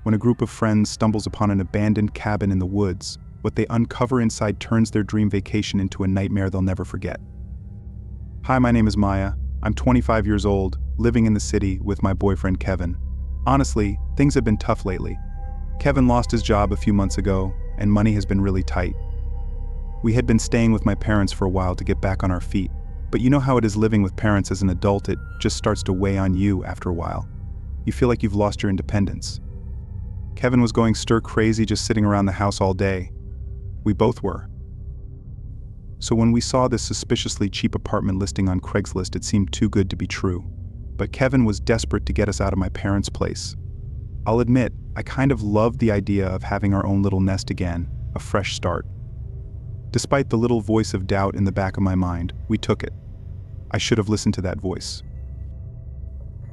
When a group of friends stumbles upon an abandoned cabin in the woods, what they uncover inside turns their dream vacation into a nightmare they'll never forget. Hi, my name is Maya. I'm 25 years old, living in the city with my boyfriend Kevin. Honestly, things have been tough lately. Kevin lost his job a few months ago, and money has been really tight. We had been staying with my parents for a while to get back on our feet, but you know how it is living with parents as an adult, it just starts to weigh on you after a while. You feel like you've lost your independence. Kevin was going stir crazy just sitting around the house all day. We both were. So when we saw this suspiciously cheap apartment listing on Craigslist, it seemed too good to be true. But Kevin was desperate to get us out of my parents' place. I'll admit, I kind of loved the idea of having our own little nest again, a fresh start. Despite the little voice of doubt in the back of my mind, we took it. I should have listened to that voice.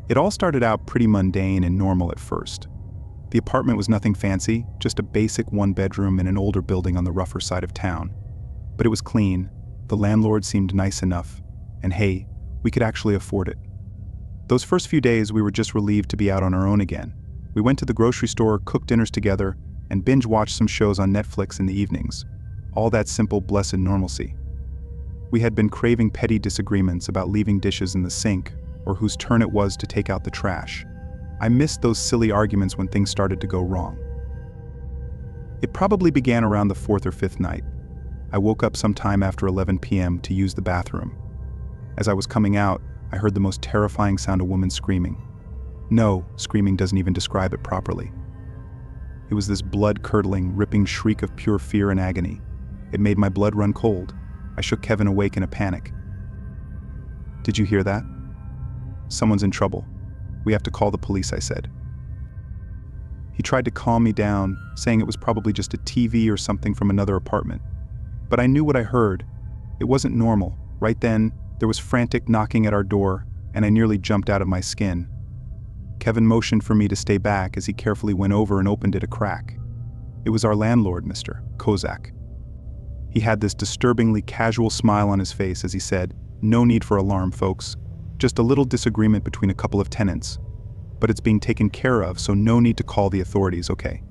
It all started out pretty mundane and normal at first. The apartment was nothing fancy, just a basic one-bedroom in an older building on the rougher side of town. But it was clean, the landlord seemed nice enough, and hey, we could actually afford it. Those first few days we were just relieved to be out on our own again. We went to the grocery store, cooked dinners together, and binge-watched some shows on Netflix in the evenings. All that simple, blessed normalcy. We had been craving petty disagreements about leaving dishes in the sink, or whose turn it was to take out the trash. I missed those silly arguments when things started to go wrong. It probably began around the fourth or fifth night. I woke up sometime after 11 p.m. to use the bathroom. As I was coming out, I heard the most terrifying sound of women screaming. No, screaming doesn't even describe it properly. It was this blood-curdling, ripping shriek of pure fear and agony. It made my blood run cold. I shook Kevin awake in a panic. Did you hear that? Someone's in trouble. We have to call the police, I said. He tried to calm me down, saying it was probably just a TV or something from another apartment. But I knew what I heard. It wasn't normal. Right then, there was frantic knocking at our door, and I nearly jumped out of my skin. Kevin motioned for me to stay back as he carefully went over and opened it a crack. It was our landlord, Mr. Kozak. He had this disturbingly casual smile on his face as he said, "No need for alarm, folks. Just a little disagreement between a couple of tenants. But it's being taken care of, so no need to call the authorities, okay?"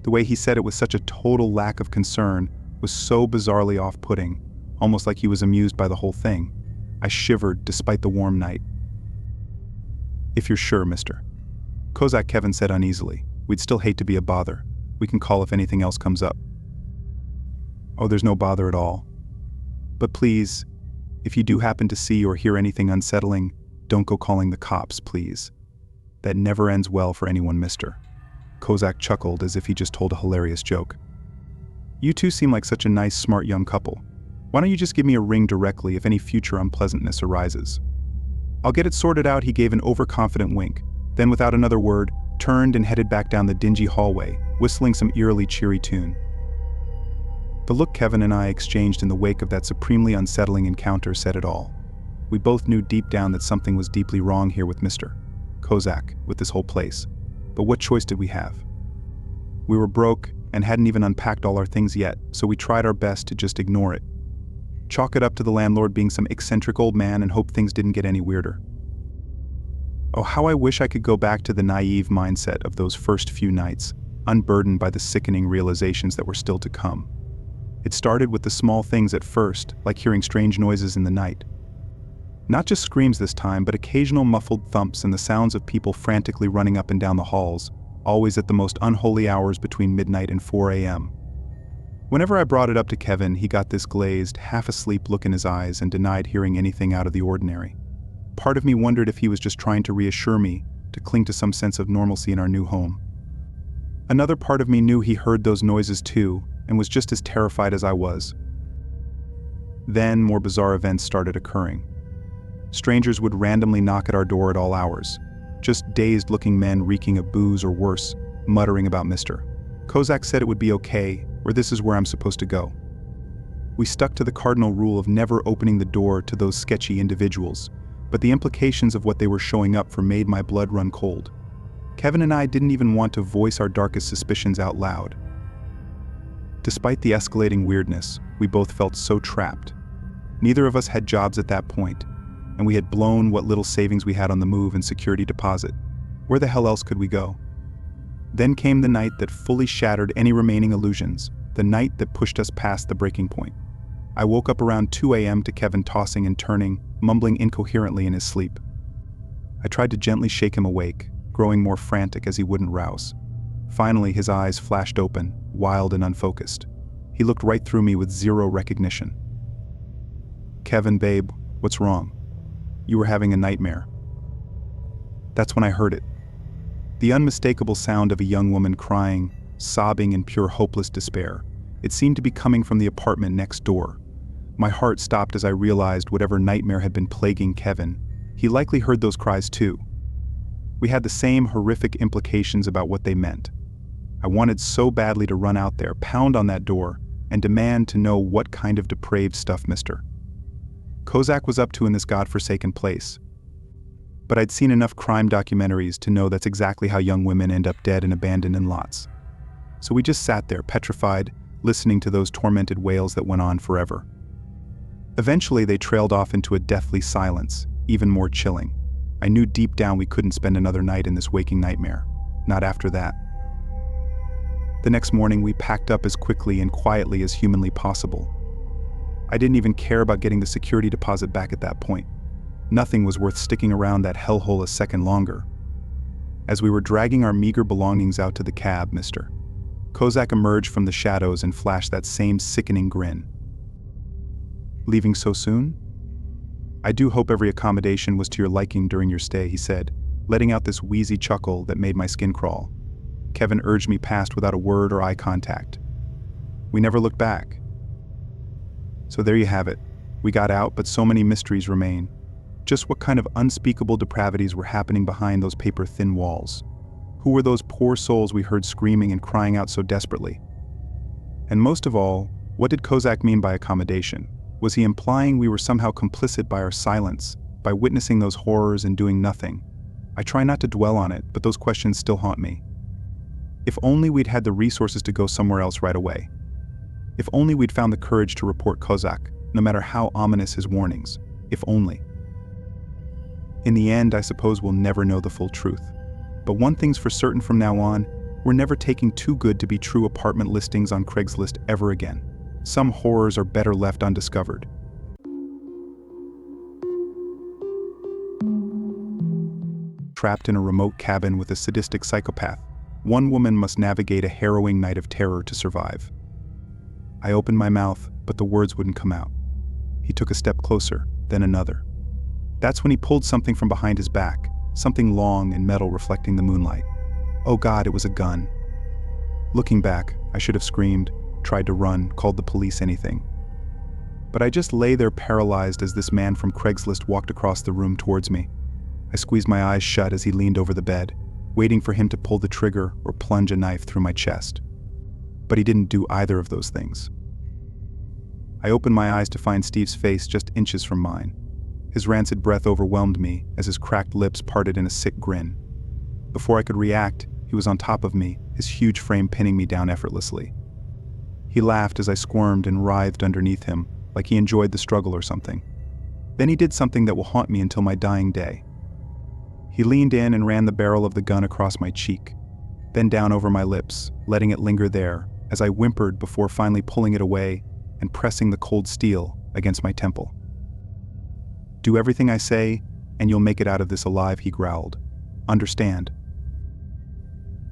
The way he said it with such a total lack of concern was so bizarrely off-putting, almost like he was amused by the whole thing. I shivered despite the warm night. "If you're sure, mister," Kozak, Kevin said uneasily. "We'd still hate to be a bother. We can call if anything else comes up." "Oh, there's no bother at all. But please, if you do happen to see or hear anything unsettling, don't go calling the cops, please. That never ends well for anyone, mister." Kozak chuckled as if he just told a hilarious joke. "You two seem like such a nice, smart young couple. Why don't you just give me a ring directly if any future unpleasantness arises?" "I'll get it sorted out," he gave an overconfident wink, then without another word, turned and headed back down the dingy hallway, whistling some eerily cheery tune. The look Kevin and I exchanged in the wake of that supremely unsettling encounter said it all. We both knew deep down that something was deeply wrong here with Mr. Kozak, with this whole place. But what choice did we have? We were broke and hadn't even unpacked all our things yet, so we tried our best to just ignore it. Chalk it up to the landlord being some eccentric old man and hope things didn't get any weirder. Oh, how I wish I could go back to the naive mindset of those first few nights, unburdened by the sickening realizations that were still to come. It started with the small things at first, like hearing strange noises in the night. Not just screams this time, but occasional muffled thumps and the sounds of people frantically running up and down the halls, always at the most unholy hours between midnight and 4 a.m. Whenever I brought it up to Kevin, he got this glazed, half-asleep look in his eyes and denied hearing anything out of the ordinary. Part of me wondered if he was just trying to reassure me, to cling to some sense of normalcy in our new home. Another part of me knew he heard those noises too, and was just as terrified as I was. Then more bizarre events started occurring. Strangers would randomly knock at our door at all hours, just dazed-looking men reeking of booze or worse, muttering about Mr. Kozak said it would be okay, or this is where I'm supposed to go. We stuck to the cardinal rule of never opening the door to those sketchy individuals, but the implications of what they were showing up for made my blood run cold. Kevin and I didn't even want to voice our darkest suspicions out loud. Despite the escalating weirdness, we both felt so trapped. Neither of us had jobs at that point, and we had blown what little savings we had on the move and security deposit. Where the hell else could we go? Then came the night that fully shattered any remaining illusions, the night that pushed us past the breaking point. I woke up around 2 a.m. to Kevin tossing and turning, mumbling incoherently in his sleep. I tried to gently shake him awake, growing more frantic as he wouldn't rouse. Finally, his eyes flashed open, wild and unfocused. He looked right through me with zero recognition. "Kevin, babe, what's wrong? You were having a nightmare." That's when I heard it. The unmistakable sound of a young woman crying, sobbing in pure hopeless despair. It seemed to be coming from the apartment next door. My heart stopped as I realized whatever nightmare had been plaguing Kevin, he likely heard those cries too. We had the same horrific implications about what they meant. I wanted so badly to run out there, pound on that door, and demand to know what kind of depraved stuff Mr. Kozak was up to in this godforsaken place. But I'd seen enough crime documentaries to know that's exactly how young women end up dead and abandoned in lots. So we just sat there, petrified, listening to those tormented wails that went on forever. Eventually they trailed off into a deathly silence, even more chilling. I knew deep down we couldn't spend another night in this waking nightmare. Not after that. The next morning we packed up as quickly and quietly as humanly possible. I didn't even care about getting the security deposit back at that point. Nothing was worth sticking around that hellhole a second longer. As we were dragging our meager belongings out to the cab, Mr. Kozak emerged from the shadows and flashed that same sickening grin. "Leaving so soon? I do hope every accommodation was to your liking during your stay," he said, letting out this wheezy chuckle that made my skin crawl. Kevin urged me past without a word or eye contact. We never looked back. So there you have it. We got out, but so many mysteries remain. Just what kind of unspeakable depravities were happening behind those paper-thin walls? Who were those poor souls we heard screaming and crying out so desperately? And most of all, what did Kozak mean by accommodation? Was he implying we were somehow complicit by our silence, by witnessing those horrors and doing nothing? I try not to dwell on it, but those questions still haunt me. If only we'd had the resources to go somewhere else right away. If only we'd found the courage to report Kozak, no matter how ominous his warnings. If only. In the end, I suppose we'll never know the full truth. But one thing's for certain from now on, we're never taking too good to be true apartment listings on Craigslist ever again. Some horrors are better left undiscovered. Trapped in a remote cabin with a sadistic psychopath, one woman must navigate a harrowing night of terror to survive. I opened my mouth, but the words wouldn't come out. He took a step closer, then another. That's when he pulled something from behind his back, something long and metal reflecting the moonlight. Oh God, it was a gun. Looking back, I should have screamed, tried to run, called the police, anything. But I just lay there paralyzed as this man from Craigslist walked across the room towards me. I squeezed my eyes shut as he leaned over the bed, waiting for him to pull the trigger or plunge a knife through my chest. But he didn't do either of those things. I opened my eyes to find Steve's face just inches from mine. His rancid breath overwhelmed me as his cracked lips parted in a sick grin. Before I could react, he was on top of me, his huge frame pinning me down effortlessly. He laughed as I squirmed and writhed underneath him, like he enjoyed the struggle or something. Then he did something that will haunt me until my dying day. He leaned in and ran the barrel of the gun across my cheek, then down over my lips, letting it linger there as I whimpered before finally pulling it away and pressing the cold steel against my temple. "Do everything I say, and you'll make it out of this alive," he growled. "Understand?"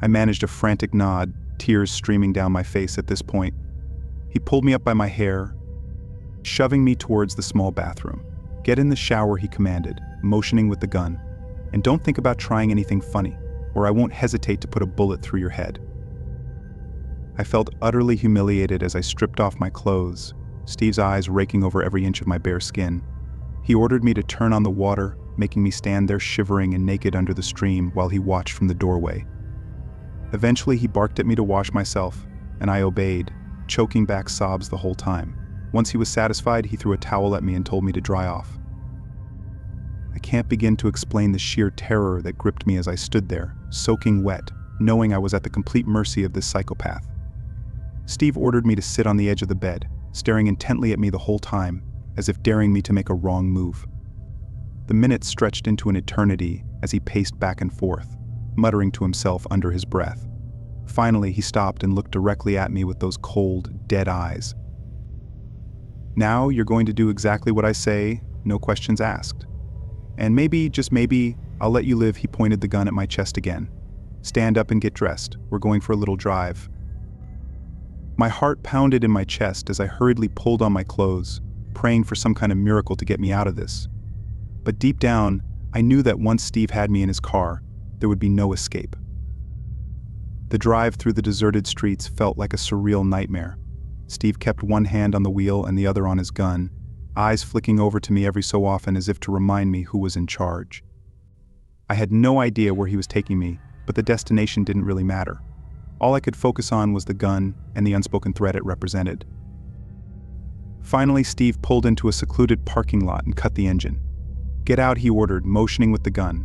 I managed a frantic nod, tears streaming down my face at this point. He pulled me up by my hair, shoving me towards the small bathroom. "Get in the shower," he commanded, motioning with the gun. "And don't think about trying anything funny, or I won't hesitate to put a bullet through your head." I felt utterly humiliated as I stripped off my clothes, Steve's eyes raking over every inch of my bare skin. He ordered me to turn on the water, making me stand there shivering and naked under the stream while he watched from the doorway. Eventually he barked at me to wash myself, and I obeyed, choking back sobs the whole time. Once he was satisfied, he threw a towel at me and told me to dry off. I can't begin to explain the sheer terror that gripped me as I stood there, soaking wet, knowing I was at the complete mercy of this psychopath. Steve ordered me to sit on the edge of the bed, staring intently at me the whole time, as if daring me to make a wrong move. The minutes stretched into an eternity as he paced back and forth, muttering to himself under his breath. Finally, he stopped and looked directly at me with those cold, dead eyes. "Now you're going to do exactly what I say, no questions asked. And maybe, just maybe, I'll let you live." He pointed the gun at my chest again. "Stand up and get dressed. We're going for a little drive." My heart pounded in my chest as I hurriedly pulled on my clothes, praying for some kind of miracle to get me out of this. But deep down, I knew that once Steve had me in his car, there would be no escape. The drive through the deserted streets felt like a surreal nightmare. Steve kept one hand on the wheel and the other on his gun, eyes flicking over to me every so often as if to remind me who was in charge. I had no idea where he was taking me, but the destination didn't really matter. All I could focus on was the gun and the unspoken threat it represented. Finally, Steve pulled into a secluded parking lot and cut the engine. "Get out," he ordered, motioning with the gun.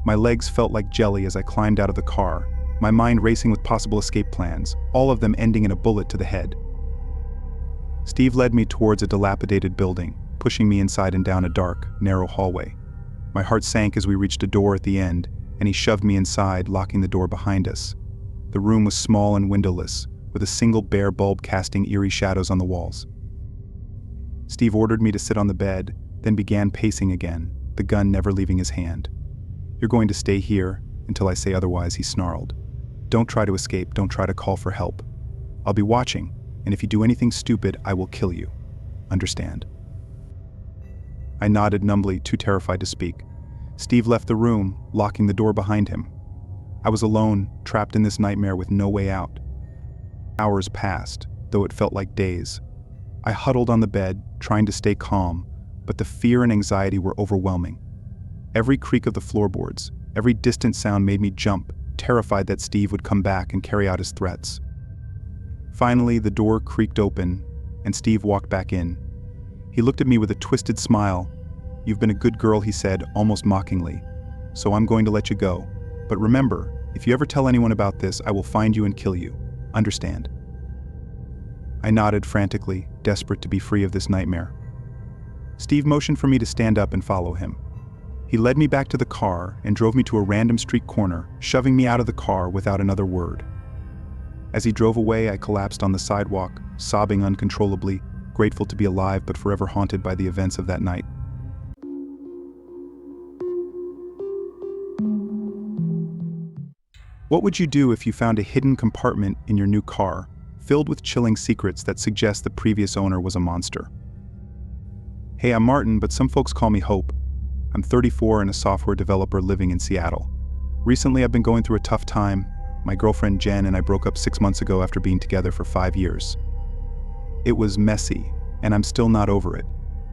My legs felt like jelly as I climbed out of the car, my mind racing with possible escape plans, all of them ending in a bullet to the head. Steve led me towards a dilapidated building, pushing me inside and down a dark, narrow hallway. My heart sank as we reached a door at the end, and he shoved me inside, locking the door behind us. The room was small and windowless, with a single bare bulb casting eerie shadows on the walls. Steve ordered me to sit on the bed, then began pacing again, the gun never leaving his hand. "You're going to stay here until I say otherwise," he snarled. "Don't try to escape, don't try to call for help. I'll be watching, and if you do anything stupid, I will kill you. Understand?" I nodded numbly, too terrified to speak. Steve left the room, locking the door behind him. I was alone, trapped in this nightmare with no way out. Hours passed, though it felt like days. I huddled on the bed, trying to stay calm, but the fear and anxiety were overwhelming. Every creak of the floorboards, every distant sound made me jump, terrified that Steve would come back and carry out his threats. Finally, the door creaked open, and Steve walked back in. He looked at me with a twisted smile. "You've been a good girl," he said, almost mockingly. "So I'm going to let you go. But remember, if you ever tell anyone about this, I will find you and kill you. Understand?" I nodded frantically, desperate to be free of this nightmare. Steve motioned for me to stand up and follow him. He led me back to the car and drove me to a random street corner, shoving me out of the car without another word. As he drove away, I collapsed on the sidewalk, sobbing uncontrollably, grateful to be alive but forever haunted by the events of that night. What would you do if you found a hidden compartment in your new car, filled with chilling secrets that suggest the previous owner was a monster? Hey, I'm Martin, but some folks call me Hope. I'm 34 and a software developer living in Seattle. Recently, I've been going through a tough time. My girlfriend Jen and I broke up 6 months ago after being together for 5 years. It was messy, and I'm still not over it.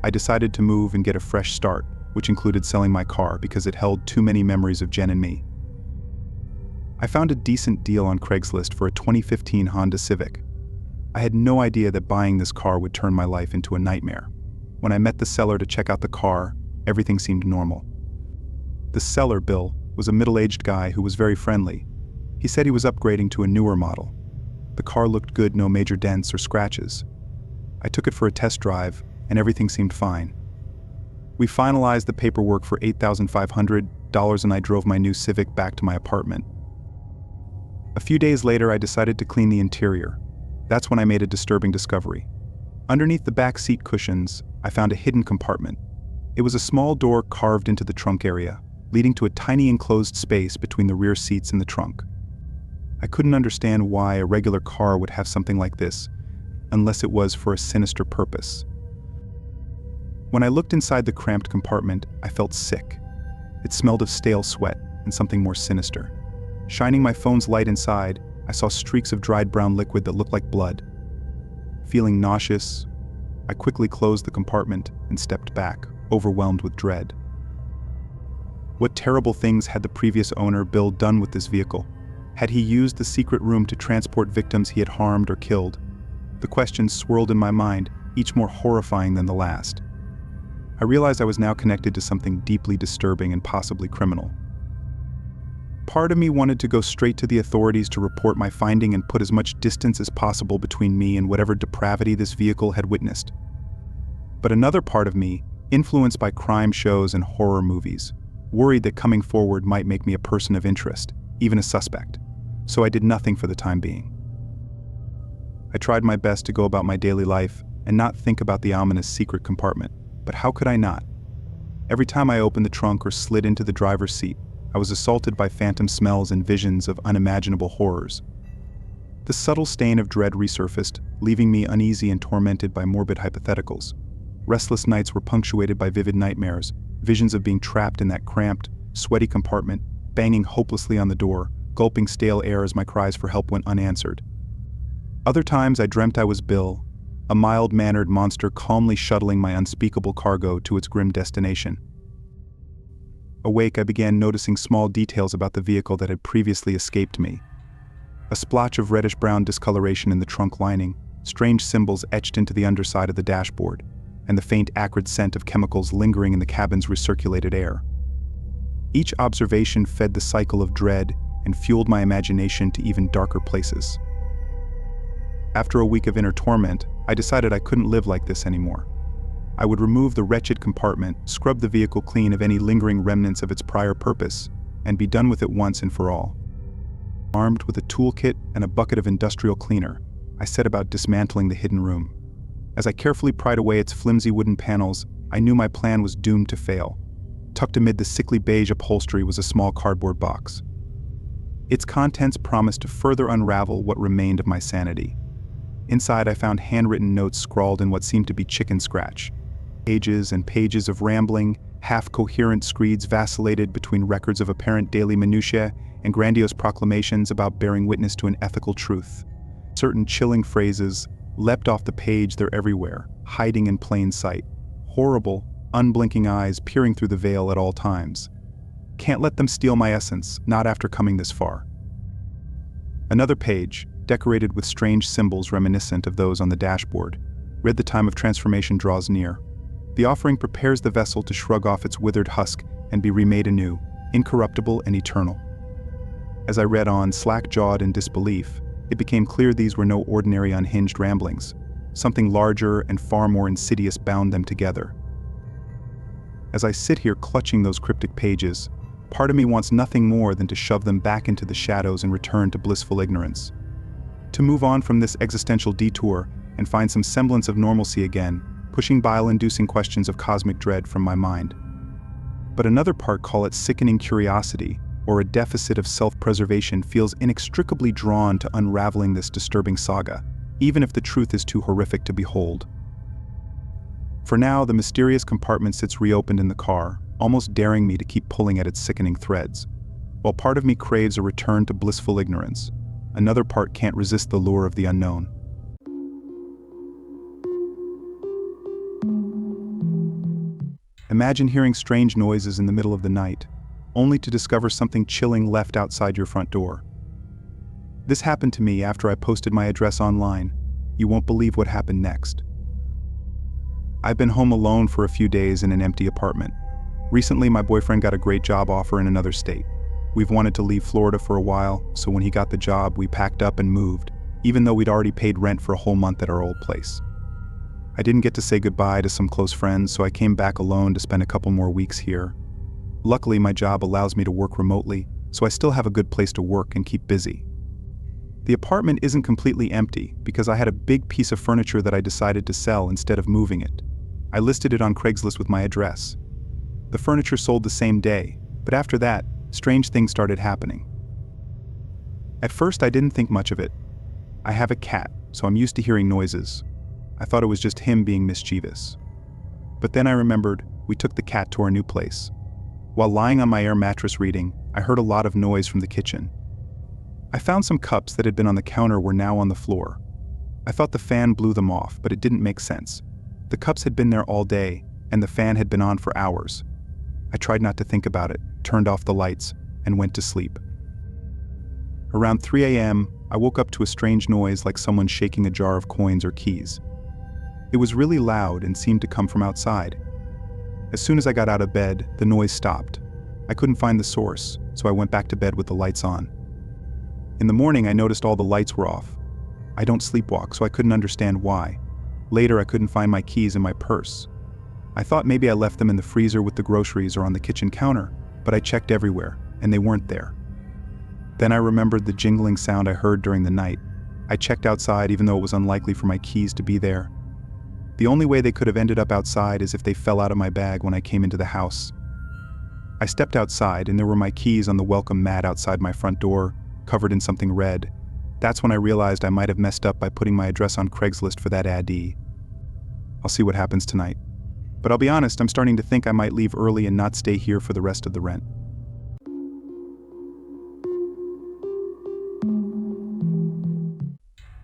I decided to move and get a fresh start, which included selling my car because it held too many memories of Jen and me. I found a decent deal on Craigslist for a 2015 Honda Civic. I had no idea that buying this car would turn my life into a nightmare. When I met the seller to check out the car, everything seemed normal. The seller, Bill, was a middle-aged guy who was very friendly. He said he was upgrading to a newer model. The car looked good, no major dents or scratches. I took it for a test drive, and everything seemed fine. We finalized the paperwork for $8,500, and I drove my new Civic back to my apartment. A few days later, I decided to clean the interior. That's when I made a disturbing discovery. Underneath the back seat cushions, I found a hidden compartment. It was a small door carved into the trunk area, leading to a tiny enclosed space between the rear seats and the trunk. I couldn't understand why a regular car would have something like this, unless it was for a sinister purpose. When I looked inside the cramped compartment, I felt sick. It smelled of stale sweat and something more sinister. Shining my phone's light inside, I saw streaks of dried brown liquid that looked like blood. Feeling nauseous, I quickly closed the compartment and stepped back, overwhelmed with dread. What terrible things had the previous owner, Bill, done with this vehicle? Had he used the secret room to transport victims he had harmed or killed? The questions swirled in my mind, each more horrifying than the last. I realized I was now connected to something deeply disturbing and possibly criminal. Part of me wanted to go straight to the authorities to report my finding and put as much distance as possible between me and whatever depravity this vehicle had witnessed. But another part of me, influenced by crime shows and horror movies, worried that coming forward might make me a person of interest, even a suspect. so I did nothing for the time being. I tried my best to go about my daily life and not think about the ominous secret compartment, but how could I not? Every time I opened the trunk or slid into the driver's seat, I was assaulted by phantom smells and visions of unimaginable horrors. The subtle stain of dread resurfaced, leaving me uneasy and tormented by morbid hypotheticals. Restless nights were punctuated by vivid nightmares, visions of being trapped in that cramped, sweaty compartment, banging hopelessly on the door, gulping stale air as my cries for help went unanswered. Other times I dreamt I was Bill, a mild-mannered monster calmly shuttling my unspeakable cargo to its grim destination. Awake, I began noticing small details about the vehicle that had previously escaped me. A splotch of reddish-brown discoloration in the trunk lining, strange symbols etched into the underside of the dashboard, and the faint acrid scent of chemicals lingering in the cabin's recirculated air. Each observation fed the cycle of dread and fueled my imagination to even darker places. After a week of inner torment, I decided I couldn't live like this anymore. I would remove the wretched compartment, scrub the vehicle clean of any lingering remnants of its prior purpose, and be done with it once and for all. Armed with a toolkit and a bucket of industrial cleaner, I set about dismantling the hidden room. As I carefully pried away its flimsy wooden panels, I knew my plan was doomed to fail. Tucked amid the sickly beige upholstery was a small cardboard box. Its contents promised to further unravel what remained of my sanity. Inside, I found handwritten notes scrawled in what seemed to be chicken scratch. Pages and pages of rambling, half-coherent screeds vacillated between records of apparent daily minutiae and grandiose proclamations about bearing witness to an ethical truth. Certain chilling phrases leapt off the page, they're everywhere, hiding in plain sight. Horrible, unblinking eyes peering through the veil at all times. Can't let them steal my essence, not after coming this far. Another page, decorated with strange symbols reminiscent of those on the dashboard, read the time of transformation draws near. The offering prepares the vessel to shrug off its withered husk and be remade anew, incorruptible and eternal. As I read on, slack-jawed in disbelief, it became clear these were no ordinary unhinged ramblings. Something larger and far more insidious bound them together. As I sit here clutching those cryptic pages, part of me wants nothing more than to shove them back into the shadows and return to blissful ignorance. To move on from this existential detour and find some semblance of normalcy again, pushing bile-inducing questions of cosmic dread from my mind. But another part, call it sickening curiosity, or a deficit of self-preservation, feels inextricably drawn to unraveling this disturbing saga, even if the truth is too horrific to behold. For now, the mysterious compartment sits reopened in the car, almost daring me to keep pulling at its sickening threads. While part of me craves a return to blissful ignorance, another part can't resist the lure of the unknown. Imagine hearing strange noises in the middle of the night, only to discover something chilling left outside your front door. This happened to me after I posted my address online. You won't believe what happened next. I've been home alone for a few days in an empty apartment. Recently, my boyfriend got a great job offer in another state. We've wanted to leave Florida for a while, so when he got the job, we packed up and moved, even though we'd already paid rent for a whole month at our old place. I didn't get to say goodbye to some close friends, so I came back alone to spend a couple more weeks here. Luckily, my job allows me to work remotely, so I still have a good place to work and keep busy. The apartment isn't completely empty because I had a big piece of furniture that I decided to sell instead of moving it. I listed it on Craigslist with my address. The furniture sold the same day, but after that, strange things started happening. At first, I didn't think much of it. I have a cat, so I'm used to hearing noises. I thought it was just him being mischievous. But then I remembered we took the cat to our new place. While lying on my air mattress reading, I heard a lot of noise from the kitchen. I found some cups that had been on the counter were now on the floor. I thought the fan blew them off, but it didn't make sense. The cups had been there all day, and the fan had been on for hours. I tried not to think about it, turned off the lights, and went to sleep. Around 3 a.m., I woke up to a strange noise like someone shaking a jar of coins or keys. It was really loud and seemed to come from outside. As soon as I got out of bed, the noise stopped. I couldn't find the source, so I went back to bed with the lights on. In the morning, I noticed all the lights were off. I don't sleepwalk, so I couldn't understand why. Later, I couldn't find my keys in my purse. I thought maybe I left them in the freezer with the groceries or on the kitchen counter, but I checked everywhere, and they weren't there. Then I remembered the jingling sound I heard during the night. I checked outside even though it was unlikely for my keys to be there. The only way they could have ended up outside is if they fell out of my bag when I came into the house. I stepped outside and there were my keys on the welcome mat outside my front door, covered in something red. That's when I realized I might have messed up by putting my address on Craigslist for that ad. I'll see what happens tonight. But I'll be honest, I'm starting to think I might leave early and not stay here for the rest of the rent.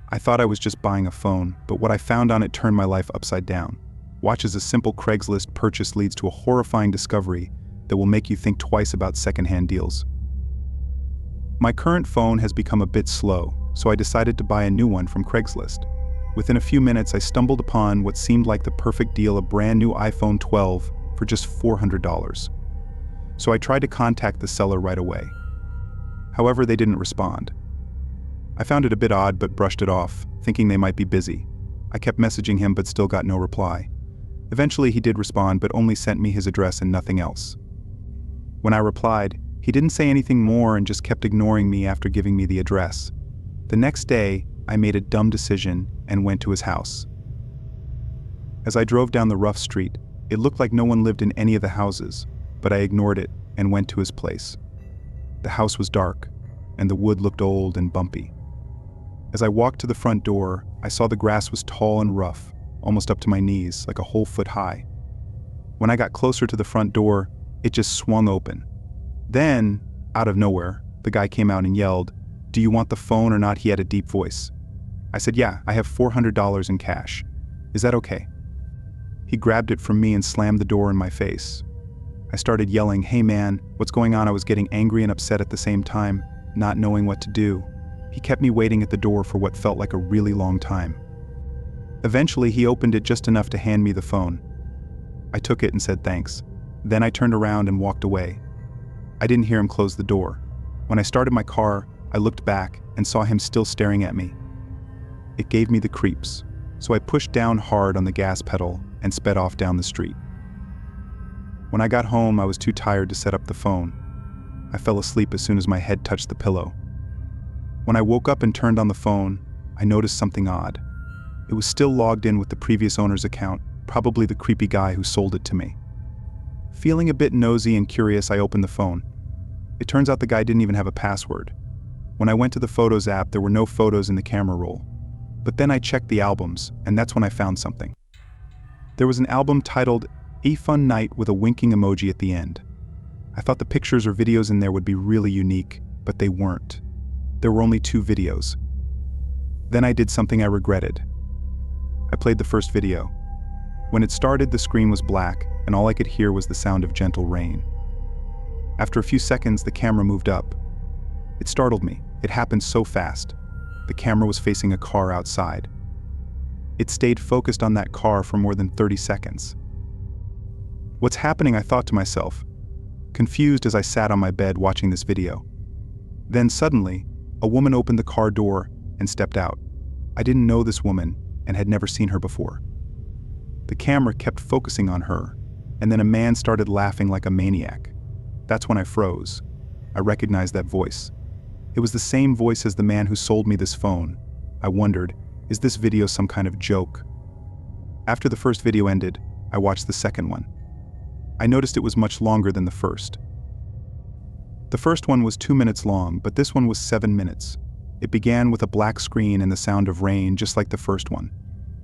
I thought I was just buying a phone, but what I found on it turned my life upside down. Watch as a simple Craigslist purchase leads to a horrifying discovery that will make you think twice about secondhand deals. My current phone has become a bit slow, so I decided to buy a new one from Craigslist. Within a few minutes, I stumbled upon what seemed like the perfect deal, a brand new iPhone 12 for just $400. So I tried to contact the seller right away. However, they didn't respond. I found it a bit odd but brushed it off, thinking they might be busy. I kept messaging him but still got no reply. Eventually he did respond but only sent me his address and nothing else. When I replied, he didn't say anything more and just kept ignoring me after giving me the address. The next day, I made a dumb decision and went to his house. As I drove down the rough street, it looked like no one lived in any of the houses, but I ignored it and went to his place. The house was dark, and the wood looked old and bumpy. As I walked to the front door, I saw the grass was tall and rough, almost up to my knees, like a whole foot high. When I got closer to the front door, it just swung open. Then, out of nowhere, the guy came out and yelled, "Do you want the phone or not?" He had a deep voice. I said, "Yeah, I have $400 in cash. Is that okay?" He grabbed it from me and slammed the door in my face. I started yelling, "Hey man, what's going on?" I was getting angry and upset at the same time, not knowing what to do. He kept me waiting at the door for what felt like a really long time. Eventually, he opened it just enough to hand me the phone. I took it and said thanks. Then I turned around and walked away. I didn't hear him close the door. When I started my car, I looked back and saw him still staring at me. It gave me the creeps, so I pushed down hard on the gas pedal and sped off down the street. When I got home, I was too tired to set up the phone. I fell asleep as soon as my head touched the pillow. When I woke up and turned on the phone, I noticed something odd. It was still logged in with the previous owner's account, probably the creepy guy who sold it to me. Feeling a bit nosy and curious, I opened the phone. It turns out the guy didn't even have a password. When I went to the Photos app, there were no photos in the camera roll. But then I checked the albums, and that's when I found something. There was an album titled "A Fun Night" with a winking emoji at the end. I thought the pictures or videos in there would be really unique, but they weren't. There were only 2 videos. Then I did something I regretted. I played the first video. When it started, the screen was black, and all I could hear was the sound of gentle rain. After a few seconds, the camera moved up. It startled me. It happened so fast. The camera was facing a car outside. It stayed focused on that car for more than 30 seconds. What's happening? I thought to myself, confused as I sat on my bed watching this video. Then suddenly, a woman opened the car door and stepped out. I didn't know this woman and had never seen her before. The camera kept focusing on her, and then a man started laughing like a maniac. That's when I froze. I recognized that voice. It was the same voice as the man who sold me this phone. I wondered, is this video some kind of joke? After the first video ended, I watched the second one. I noticed it was much longer than the first. The first one was 2 minutes long, but this one was 7 minutes. It began with a black screen and the sound of rain, just like the first one.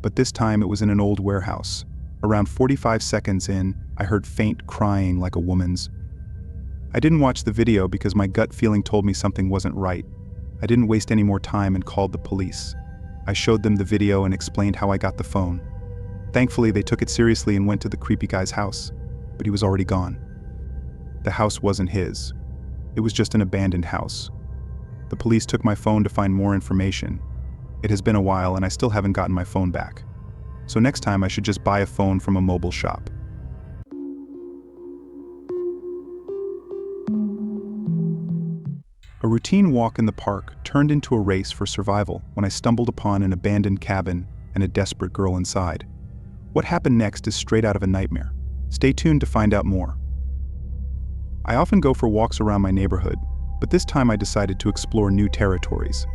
But this time it was in an old warehouse. Around 45 seconds in, I heard faint crying like a woman's. I didn't watch the video because my gut feeling told me something wasn't right. I didn't waste any more time and called the police. I showed them the video and explained how I got the phone. Thankfully, they took it seriously and went to the creepy guy's house, but he was already gone. The house wasn't his. It was just an abandoned house. The police took my phone to find more information. It has been a while and I still haven't gotten my phone back. So next time I should just buy a phone from a mobile shop. A routine walk in the park turned into a race for survival when I stumbled upon an abandoned cabin and a desperate girl inside. What happened next is straight out of a nightmare. Stay tuned to find out more. I often go for walks around my neighborhood, But this time I decided to explore new territories.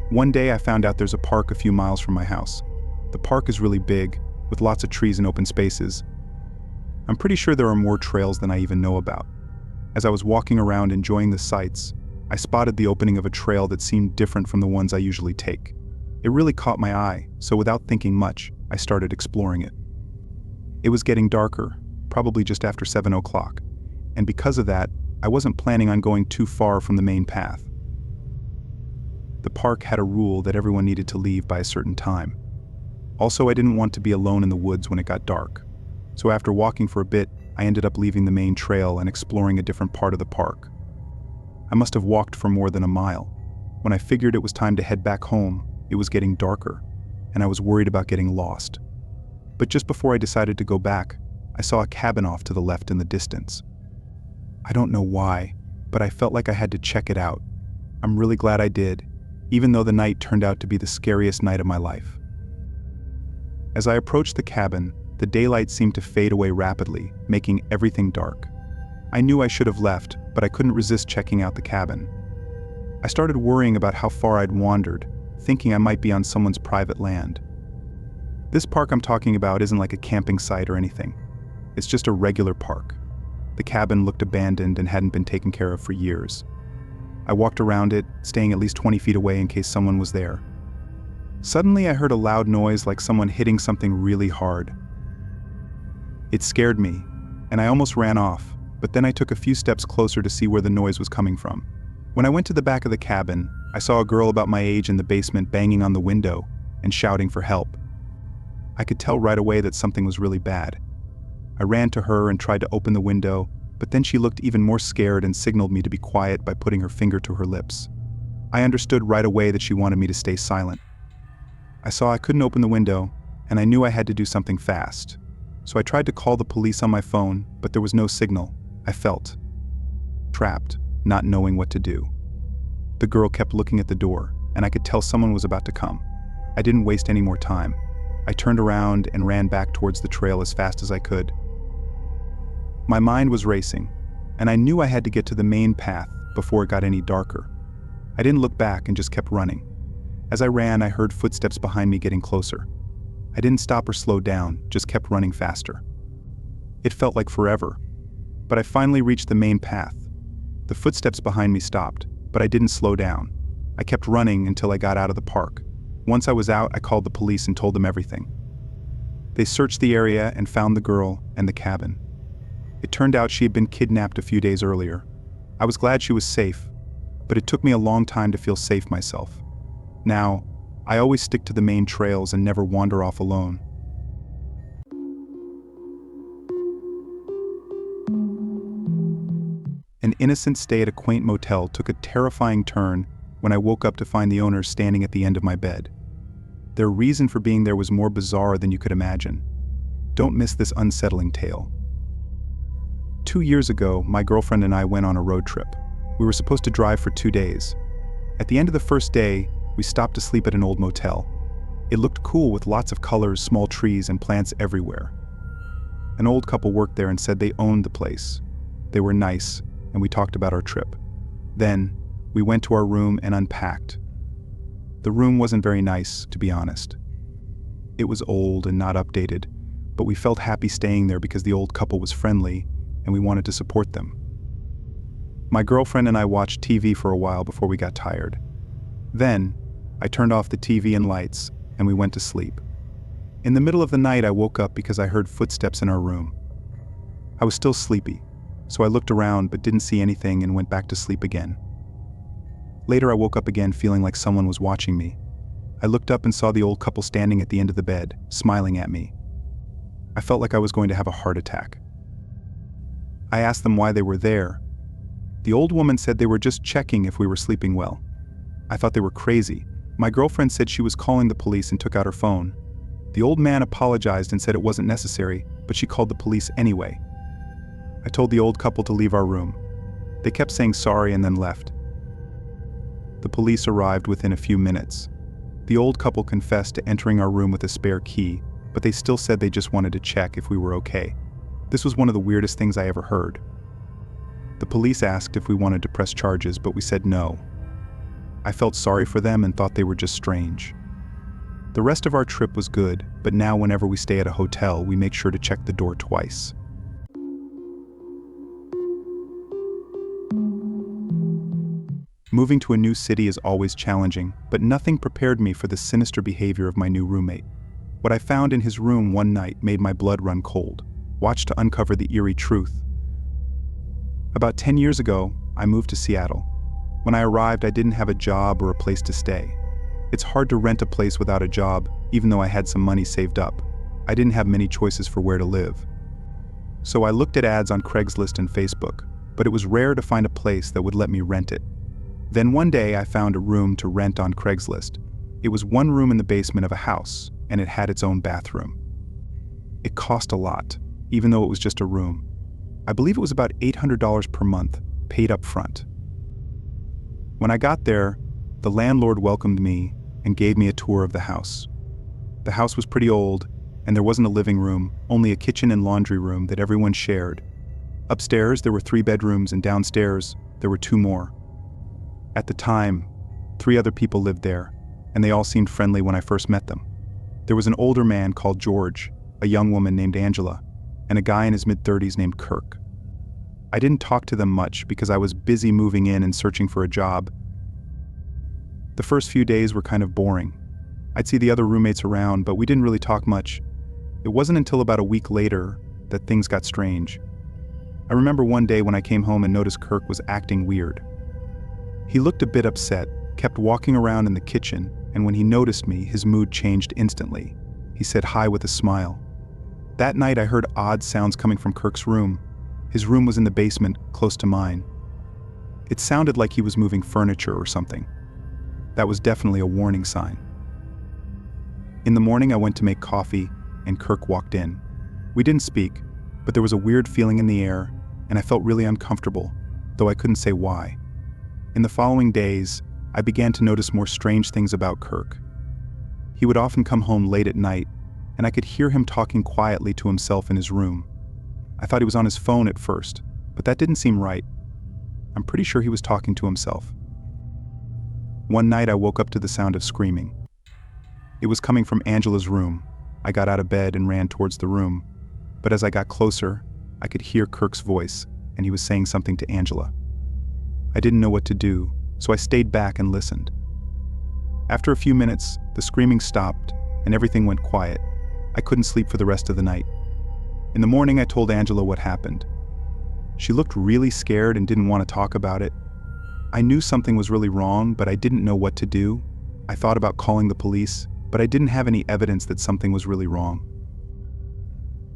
One day I found out there's a park a few miles from my house. The park is really big, with lots of trees and open spaces. I'm pretty sure there are more trails than I even know about. As I was walking around enjoying the sights, I spotted the opening of a trail that seemed different from the ones I usually take. It really caught my eye, so without thinking much, I started exploring it. It was getting darker, probably just after 7 o'clock, and because of that, I wasn't planning on going too far from the main path. The park had a rule that everyone needed to leave by a certain time. Also, I didn't want to be alone in the woods when it got dark. So after walking for a bit, I ended up leaving the main trail and exploring a different part of the park. I must have walked for more than a mile. When I figured it was time to head back home, it was getting darker, and I was worried about getting lost. But just before I decided to go back, I saw a cabin off to the left in the distance. I don't know why, but I felt like I had to check it out. I'm really glad I did, even though the night turned out to be the scariest night of my life. As I approached the cabin, the daylight seemed to fade away rapidly, making everything dark. I knew I should have left, but I couldn't resist checking out the cabin. I started worrying about how far I'd wandered, thinking I might be on someone's private land. This park I'm talking about isn't like a camping site or anything. It's just a regular park. The cabin looked abandoned and hadn't been taken care of for years. I walked around it, staying at least 20 feet away in case someone was there. Suddenly I heard a loud noise like someone hitting something really hard. It scared me, and I almost ran off, but then I took a few steps closer to see where the noise was coming from. When I went to the back of the cabin, I saw a girl about my age in the basement banging on the window and shouting for help. I could tell right away that something was really bad. I ran to her and tried to open the window, but then she looked even more scared and signaled me to be quiet by putting her finger to her lips. I understood right away that she wanted me to stay silent. I saw I couldn't open the window, and I knew I had to do something fast. So I tried to call the police on my phone, but there was no signal. I felt trapped, not knowing what to do. The girl kept looking at the door, and I could tell someone was about to come. I didn't waste any more time. I turned around and ran back towards the trail as fast as I could. My mind was racing, and I knew I had to get to the main path before it got any darker. I didn't look back and just kept running. As I ran, I heard footsteps behind me getting closer. I didn't stop or slow down, just kept running faster. It felt like forever, but I finally reached the main path. The footsteps behind me stopped, but I didn't slow down. I kept running until I got out of the park. Once I was out, I called the police and told them everything. They searched the area and found the girl and the cabin. It turned out she had been kidnapped a few days earlier. I was glad she was safe, but it took me a long time to feel safe myself. Now, I always stick to the main trails and never wander off alone. An innocent stay at a quaint motel took a terrifying turn when I woke up to find the owner standing at the end of my bed. Their reason for being there was more bizarre than you could imagine. Don't miss this unsettling tale. 2 years ago, my girlfriend and I went on a road trip. We were supposed to drive for 2 days. At the end of the first day, we stopped to sleep at an old motel. It looked cool with lots of colors, small trees, and plants everywhere. An old couple worked there and said they owned the place. They were nice, and we talked about our trip. Then, we went to our room and unpacked. The room wasn't very nice, to be honest. It was old and not updated, but we felt happy staying there because the old couple was friendly, and we wanted to support them. My girlfriend and I watched TV for a while before we got tired. Then, I turned off the TV and lights, and we went to sleep. In the middle of the night, I woke up because I heard footsteps in our room. I was still sleepy, so I looked around but didn't see anything and went back to sleep again. Later, I woke up again feeling like someone was watching me. I looked up and saw the old couple standing at the end of the bed, smiling at me. I felt like I was going to have a heart attack. I asked them why they were there. The old woman said they were just checking if we were sleeping well. I thought they were crazy. My girlfriend said she was calling the police and took out her phone. The old man apologized and said it wasn't necessary, but she called the police anyway. I told the old couple to leave our room. They kept saying sorry and then left. The police arrived within a few minutes. The old couple confessed to entering our room with a spare key, but they still said they just wanted to check if we were okay. This was one of the weirdest things I ever heard. The police asked if we wanted to press charges, but we said no. I felt sorry for them and thought they were just strange. The rest of our trip was good, but now whenever we stay at a hotel, we make sure to check the door twice. Moving to a new city is always challenging, but nothing prepared me for the sinister behavior of my new roommate. What I found in his room one night made my blood run cold. Watch to uncover the eerie truth. About 10 years ago, I moved to Seattle. When I arrived, I didn't have a job or a place to stay. It's hard to rent a place without a job, even though I had some money saved up. I didn't have many choices for where to live. So I looked at ads on Craigslist and Facebook, but it was rare to find a place that would let me rent it. Then one day I found a room to rent on Craigslist. It was one room in the basement of a house, and it had its own bathroom. It cost a lot, even though it was just a room. I believe it was about $800 per month, paid up front. When I got there, the landlord welcomed me and gave me a tour of the house. The house was pretty old, and there wasn't a living room, only a kitchen and laundry room that everyone shared. Upstairs, there were 3 bedrooms, and downstairs, there were 2 more. At the time, 3 other people lived there, and they all seemed friendly when I first met them. There was an older man called George, a young woman named Angela, and a guy in his mid-30s named Kirk. I didn't talk to them much because I was busy moving in and searching for a job. The first few days were kind of boring. I'd see the other roommates around, but we didn't really talk much. It wasn't until about a week later that things got strange. I remember one day when I came home and noticed Kirk was acting weird. He looked a bit upset, kept walking around in the kitchen, and when he noticed me, his mood changed instantly. He said hi with a smile. That night I heard odd sounds coming from Kirk's room. His room was in the basement, close to mine. It sounded like he was moving furniture or something. That was definitely a warning sign. In the morning I went to make coffee, and Kirk walked in. We didn't speak, but there was a weird feeling in the air, and I felt really uncomfortable, though I couldn't say why. In the following days, I began to notice more strange things about Kirk. He would often come home late at night, and I could hear him talking quietly to himself in his room. I thought he was on his phone at first, but that didn't seem right. I'm pretty sure he was talking to himself. One night I woke up to the sound of screaming. It was coming from Angela's room. I got out of bed and ran towards the room, but as I got closer, I could hear Kirk's voice, and he was saying something to Angela. I didn't know what to do, so I stayed back and listened. After a few minutes, the screaming stopped, and everything went quiet. I couldn't sleep for the rest of the night. In the morning, I told Angela what happened. She looked really scared and didn't want to talk about it. I knew something was really wrong, but I didn't know what to do. I thought about calling the police, but I didn't have any evidence that something was really wrong.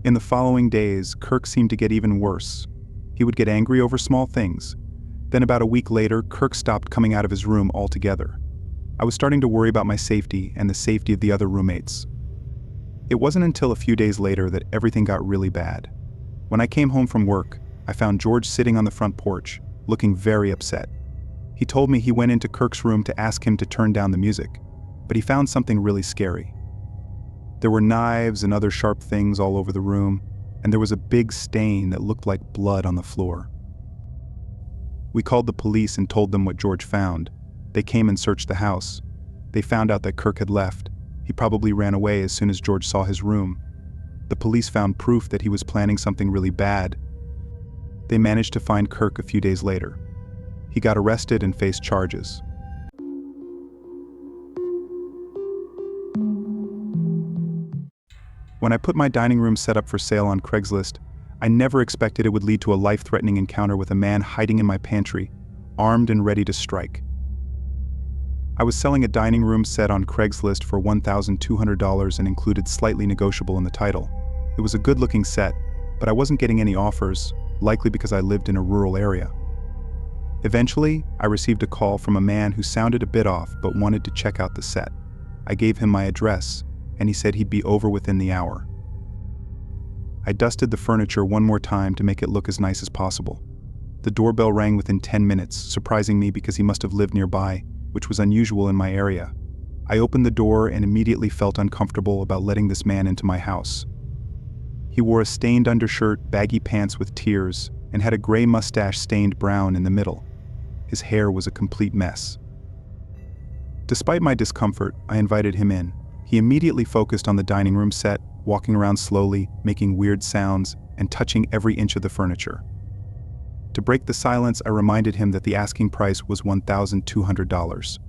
In the following days, Kirk seemed to get even worse. He would get angry over small things. Then about a week later, Kirk stopped coming out of his room altogether. I was starting to worry about my safety and the safety of the other roommates. It wasn't until a few days later that everything got really bad. When I came home from work, I found George sitting on the front porch, looking very upset. He told me he went into Kirk's room to ask him to turn down the music, but he found something really scary. There were knives and other sharp things all over the room, and there was a big stain that looked like blood on the floor. We called the police and told them what George found. They came and searched the house. They found out that Kirk had left. He probably ran away as soon as George saw his room. The police found proof that he was planning something really bad. They managed to find Kirk a few days later. He got arrested and faced charges. When I put my dining room set up for sale on Craigslist, I never expected it would lead to a life-threatening encounter with a man hiding in my pantry, armed and ready to strike. I was selling a dining room set on Craigslist for $1,200 and included slightly negotiable in the title. It was a good-looking set, but I wasn't getting any offers, likely because I lived in a rural area. Eventually, I received a call from a man who sounded a bit off but wanted to check out the set. I gave him my address, and he said he'd be over within the hour. I dusted the furniture one more time to make it look as nice as possible. The doorbell rang within 10 minutes, surprising me because he must have lived nearby, which was unusual in my area. I opened the door and immediately felt uncomfortable about letting this man into my house. He wore a stained undershirt, baggy pants with tears, and had a gray mustache stained brown in the middle. His hair was a complete mess. Despite my discomfort, I invited him in. He immediately focused on the dining room set, walking around slowly, making weird sounds, and touching every inch of the furniture. To break the silence, I reminded him that the asking price was $1,200.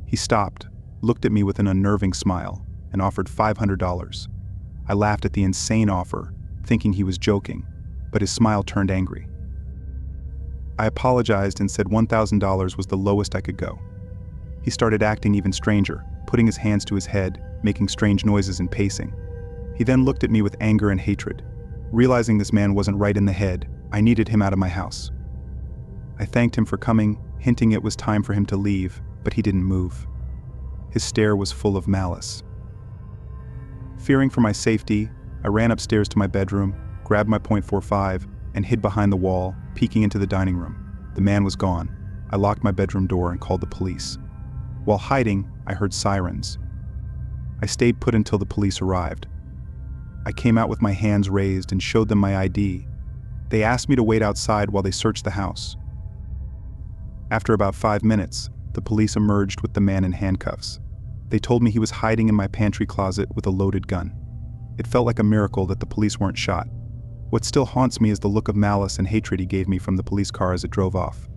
He stopped, looked at me with an unnerving smile, and offered $500. I laughed at the insane offer, thinking he was joking, but his smile turned angry. I apologized and said $1,000 was the lowest I could go. He started acting even stranger, putting his hands to his head, making strange noises and pacing. He then looked at me with anger and hatred. Realizing this man wasn't right in the head, I needed him out of my house. I thanked him for coming, hinting it was time for him to leave, but he didn't move. His stare was full of malice. Fearing for my safety, I ran upstairs to my bedroom, grabbed my .45, and hid behind the wall, peeking into the dining room. The man was gone. I locked my bedroom door and called the police. While hiding, I heard sirens. I stayed put until the police arrived. I came out with my hands raised and showed them my ID. They asked me to wait outside while they searched the house. After about 5 minutes, the police emerged with the man in handcuffs. They told me he was hiding in my pantry closet with a loaded gun. It felt like a miracle that the police weren't shot. What still haunts me is the look of malice and hatred he gave me from the police car as it drove off.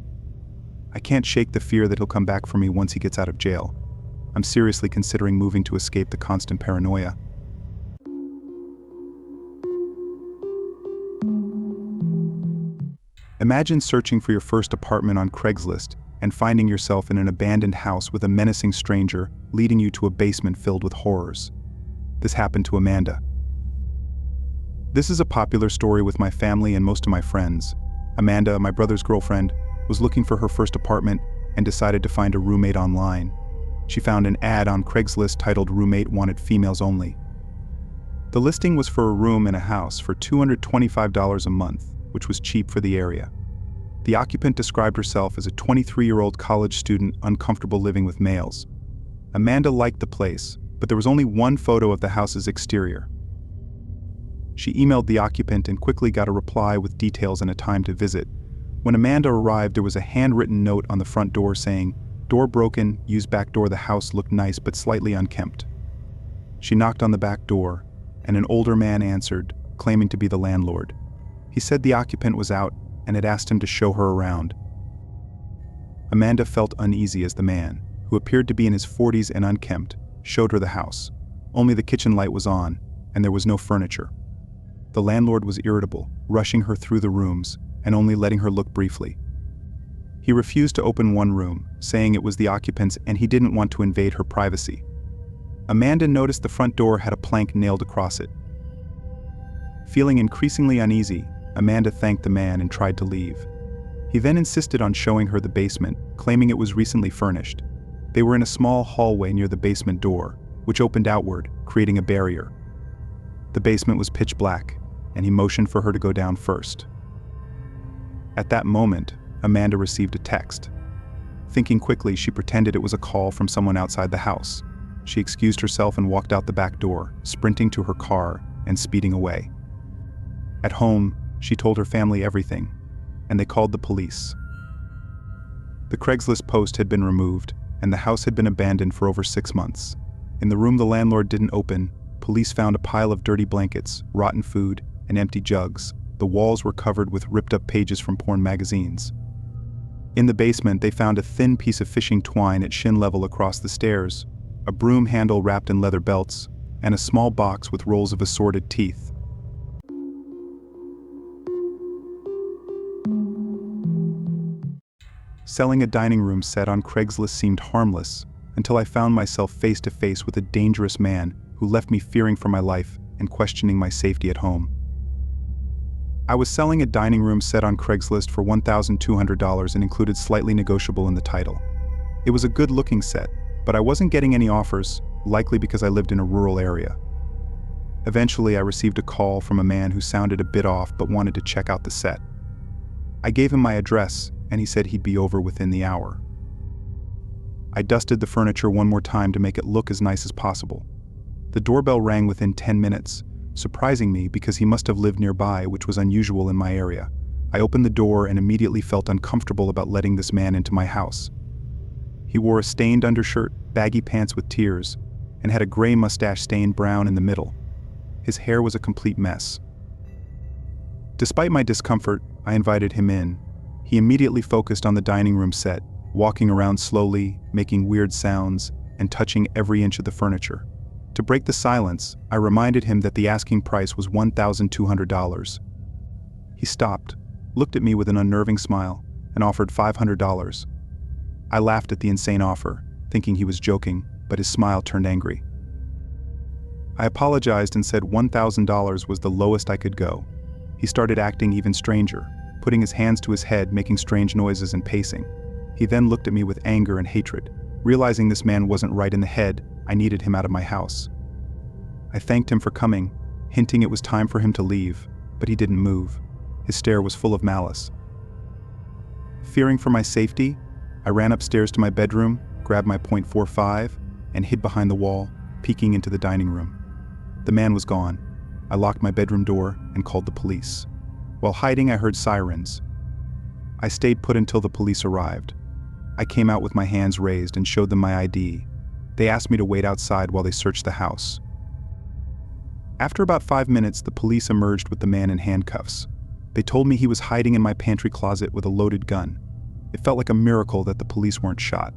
I can't shake the fear that he'll come back for me once he gets out of jail. I'm seriously considering moving to escape the constant paranoia. Imagine searching for your first apartment on Craigslist and finding yourself in an abandoned house with a menacing stranger leading you to a basement filled with horrors. This happened to Amanda. This is a popular story with my family and most of my friends. Amanda, my brother's girlfriend, was looking for her first apartment and decided to find a roommate online. She found an ad on Craigslist titled "Roommate Wanted Females Only." The listing was for a room in a house for $225 a month, which was cheap for the area. The occupant described herself as a 23-year-old college student uncomfortable living with males. Amanda liked the place, but there was only one photo of the house's exterior. She emailed the occupant and quickly got a reply with details and a time to visit. When Amanda arrived, there was a handwritten note on the front door saying, "Door broken, use back door. The house looked nice but slightly unkempt." She knocked on the back door, and an older man answered, claiming to be the landlord. He said the occupant was out and had asked him to show her around. Amanda felt uneasy as the man, who appeared to be in his 40s and unkempt, showed her the house. Only the kitchen light was on, and there was no furniture. The landlord was irritable, rushing her through the rooms and only letting her look briefly. He refused to open one room, saying it was the occupant's and he didn't want to invade her privacy. Amanda noticed the front door had a plank nailed across it. Feeling increasingly uneasy, Amanda thanked the man and tried to leave. He then insisted on showing her the basement, claiming it was recently furnished. They were in a small hallway near the basement door, which opened outward, creating a barrier. The basement was pitch black, and he motioned for her to go down first. At that moment, Amanda received a text. Thinking quickly, she pretended it was a call from someone outside the house. She excused herself and walked out the back door, sprinting to her car and speeding away. At home, she told her family everything, and they called the police. The Craigslist post had been removed, and the house had been abandoned for over 6 months. In the room the landlord didn't open, police found a pile of dirty blankets, rotten food, and empty jugs. The walls were covered with ripped-up pages from porn magazines. In the basement, they found a thin piece of fishing twine at shin level across the stairs, a broom handle wrapped in leather belts, and a small box with rolls of assorted teeth. Selling a dining room set on Craigslist seemed harmless, until I found myself face to face with a dangerous man who left me fearing for my life and questioning my safety at home. I was selling a dining room set on Craigslist for $1,200 and included slightly negotiable in the title. It was a good-looking set, but I wasn't getting any offers, likely because I lived in a rural area. Eventually, I received a call from a man who sounded a bit off but wanted to check out the set. I gave him my address, and he said he'd be over within the hour. I dusted the furniture one more time to make it look as nice as possible. The doorbell rang within 10 minutes, surprising me because he must have lived nearby, which was unusual in my area. I opened the door and immediately felt uncomfortable about letting this man into my house. He wore a stained undershirt, baggy pants with tears, and had a gray mustache stained brown in the middle. His hair was a complete mess. Despite my discomfort, I invited him in. He immediately focused on the dining room set, walking around slowly, making weird sounds, and touching every inch of the furniture. To break the silence, I reminded him that the asking price was $1,200. He stopped, looked at me with an unnerving smile, and offered $500. I laughed at the insane offer, thinking he was joking, but his smile turned angry. I apologized and said $1,000 was the lowest I could go. He started acting even stranger, putting his hands to his head, making strange noises and pacing. He then looked at me with anger and hatred. Realizing this man wasn't right in the head, I needed him out of my house. I thanked him for coming, hinting it was time for him to leave, but he didn't move. His stare was full of malice. Fearing for my safety, I ran upstairs to my bedroom, grabbed my .45, and hid behind the wall, peeking into the dining room. The man was gone. I locked my bedroom door and called the police. While hiding, I heard sirens. I stayed put until the police arrived. I came out with my hands raised and showed them my ID. They asked me to wait outside while they searched the house. After about 5 minutes, the police emerged with the man in handcuffs. They told me he was hiding in my pantry closet with a loaded gun. It felt like a miracle that the police weren't shot.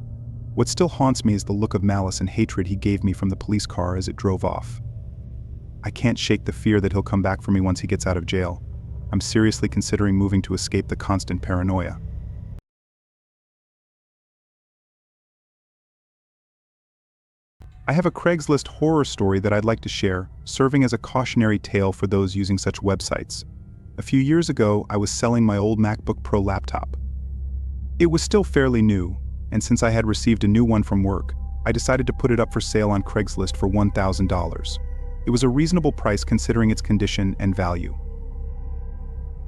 What still haunts me is the look of malice and hatred he gave me from the police car as it drove off. I can't shake the fear that he'll come back for me once he gets out of jail. I'm seriously considering moving to escape the constant paranoia. I have a Craigslist horror story that I'd like to share, serving as a cautionary tale for those using such websites. A few years ago, I was selling my old MacBook Pro laptop. It was still fairly new, and since I had received a new one from work, I decided to put it up for sale on Craigslist for $1,000. It was a reasonable price considering its condition and value.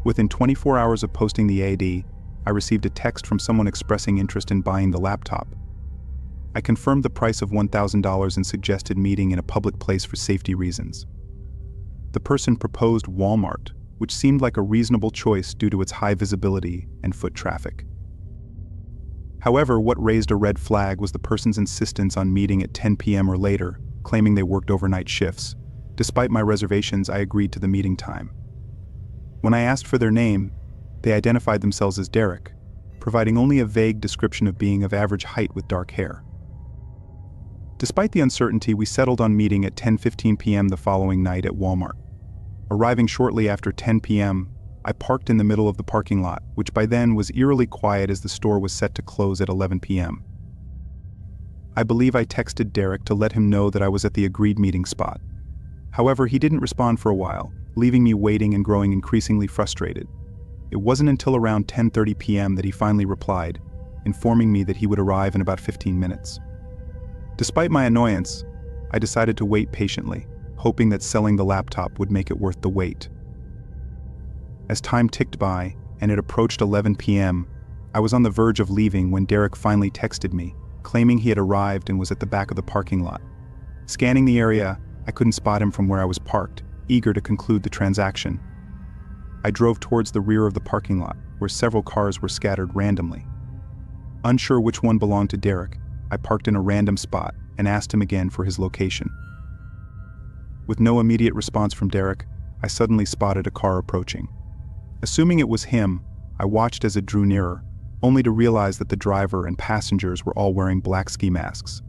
Within 24 hours of posting the ad, I received a text from someone expressing interest in buying the laptop. I confirmed the price of $1,000 and suggested meeting in a public place for safety reasons. The person proposed Walmart, which seemed like a reasonable choice due to its high visibility and foot traffic. However, what raised a red flag was the person's insistence on meeting at 10 p.m. or later, claiming they worked overnight shifts. Despite my reservations, I agreed to the meeting time. When I asked for their name, they identified themselves as Derek, providing only a vague description of being of average height with dark hair. Despite the uncertainty, we settled on meeting at 10:15 p.m. the following night at Walmart. Arriving shortly after 10 p.m., I parked in the middle of the parking lot, which by then was eerily quiet as the store was set to close at 11 p.m. I believe I texted Derek to let him know that I was at the agreed meeting spot. However, he didn't respond for a while, leaving me waiting and growing increasingly frustrated. It wasn't until around 10:30 p.m. that he finally replied, informing me that he would arrive in about 15 minutes. Despite my annoyance, I decided to wait patiently, hoping that selling the laptop would make it worth the wait. As time ticked by and it approached 11 p.m., I was on the verge of leaving when Derek finally texted me, claiming he had arrived and was at the back of the parking lot. Scanning the area, I couldn't spot him from where I was parked, eager to conclude the transaction. I drove towards the rear of the parking lot, where several cars were scattered randomly. Unsure which one belonged to Derek, I parked in a random spot and asked him again for his location. With no immediate response from Derek, I suddenly spotted a car approaching. Assuming it was him, I watched as it drew nearer, only to realize that the driver and passengers were all wearing black ski masks.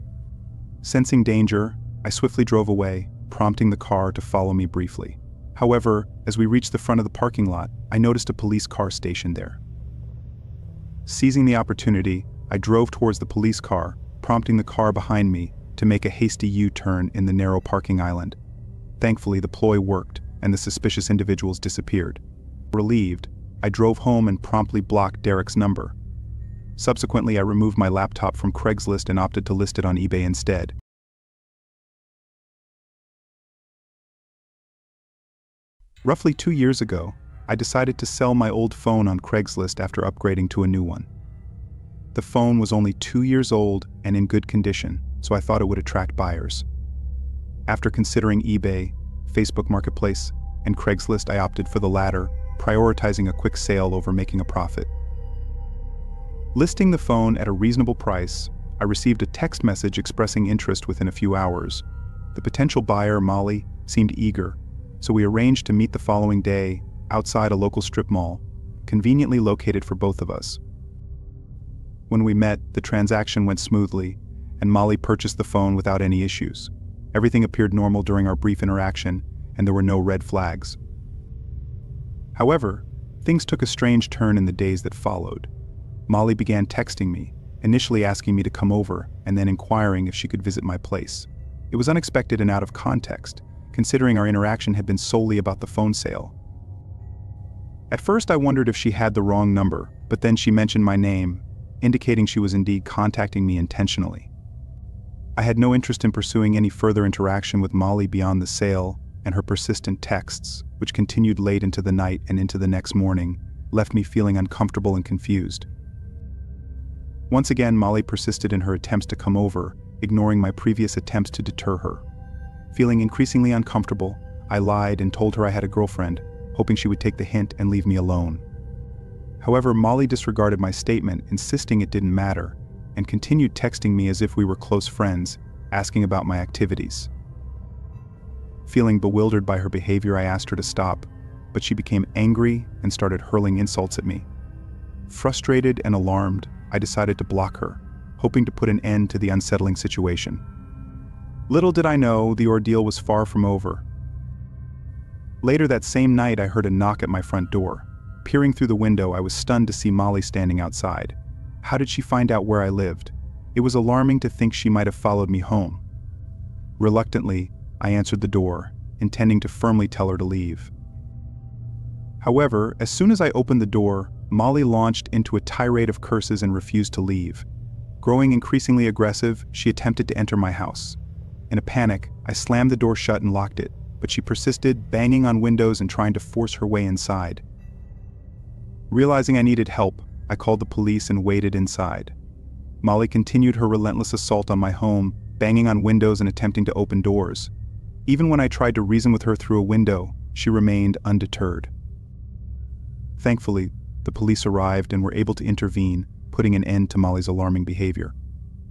Sensing danger, I swiftly drove away, prompting the car to follow me briefly. However, as we reached the front of the parking lot, I noticed a police car stationed there. Seizing the opportunity, I drove towards the police car, prompting the car behind me to make a hasty U-turn in the narrow parking island. Thankfully, the ploy worked, and the suspicious individuals disappeared. Relieved, I drove home and promptly blocked Derek's number. Subsequently, I removed my laptop from Craigslist and opted to list it on eBay instead. Roughly 2 years ago, I decided to sell my old phone on Craigslist after upgrading to a new one. The phone was only 2 years old and in good condition, so I thought it would attract buyers. After considering eBay, Facebook Marketplace, and Craigslist, I opted for the latter, prioritizing a quick sale over making a profit. Listing the phone at a reasonable price, I received a text message expressing interest within a few hours. The potential buyer, Molly, seemed eager, so we arranged to meet the following day outside a local strip mall, conveniently located for both of us. When we met, the transaction went smoothly, and Molly purchased the phone without any issues. Everything appeared normal during our brief interaction, and there were no red flags. However, things took a strange turn in the days that followed. Molly began texting me, initially asking me to come over and then inquiring if she could visit my place. It was unexpected and out of context, considering our interaction had been solely about the phone sale. At first I wondered if she had the wrong number, but then she mentioned my name, indicating she was indeed contacting me intentionally. I had no interest in pursuing any further interaction with Molly beyond the sale, and her persistent texts, which continued late into the night and into the next morning, left me feeling uncomfortable and confused. Once again, Molly persisted in her attempts to come over, ignoring my previous attempts to deter her. Feeling increasingly uncomfortable, I lied and told her I had a girlfriend, hoping she would take the hint and leave me alone. However, Molly disregarded my statement, insisting it didn't matter, and continued texting me as if we were close friends, asking about my activities. Feeling bewildered by her behavior, I asked her to stop, but she became angry and started hurling insults at me. Frustrated and alarmed, I decided to block her, hoping to put an end to the unsettling situation. Little did I know, the ordeal was far from over. Later that same night, I heard a knock at my front door. Peering through the window, I was stunned to see Molly standing outside. How did she find out where I lived? It was alarming to think she might have followed me home. Reluctantly, I answered the door, intending to firmly tell her to leave. However, as soon as I opened the door, Molly launched into a tirade of curses and refused to leave. Growing increasingly aggressive, she attempted to enter my house. In a panic, I slammed the door shut and locked it, but she persisted, banging on windows and trying to force her way inside. Realizing I needed help, I called the police and waited inside. Molly continued her relentless assault on my home, banging on windows and attempting to open doors. Even when I tried to reason with her through a window, she remained undeterred. Thankfully, the police arrived and were able to intervene, putting an end to Molly's alarming behavior.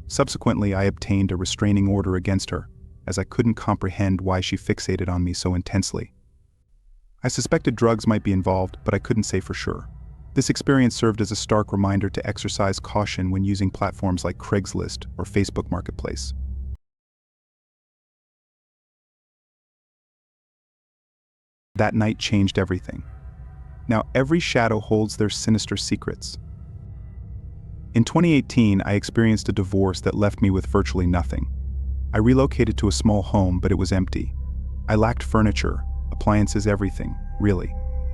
Subsequently, I obtained a restraining order against her, as I couldn't comprehend why she fixated on me so intensely. I suspected drugs might be involved, but I couldn't say for sure. This experience served as a stark reminder to exercise caution when using platforms like Craigslist or Facebook Marketplace. That night changed everything. Now every shadow holds their sinister secrets. In 2018, I experienced a divorce that left me with virtually nothing. I relocated to a small home, but it was empty. I lacked furniture, appliances, everything, really.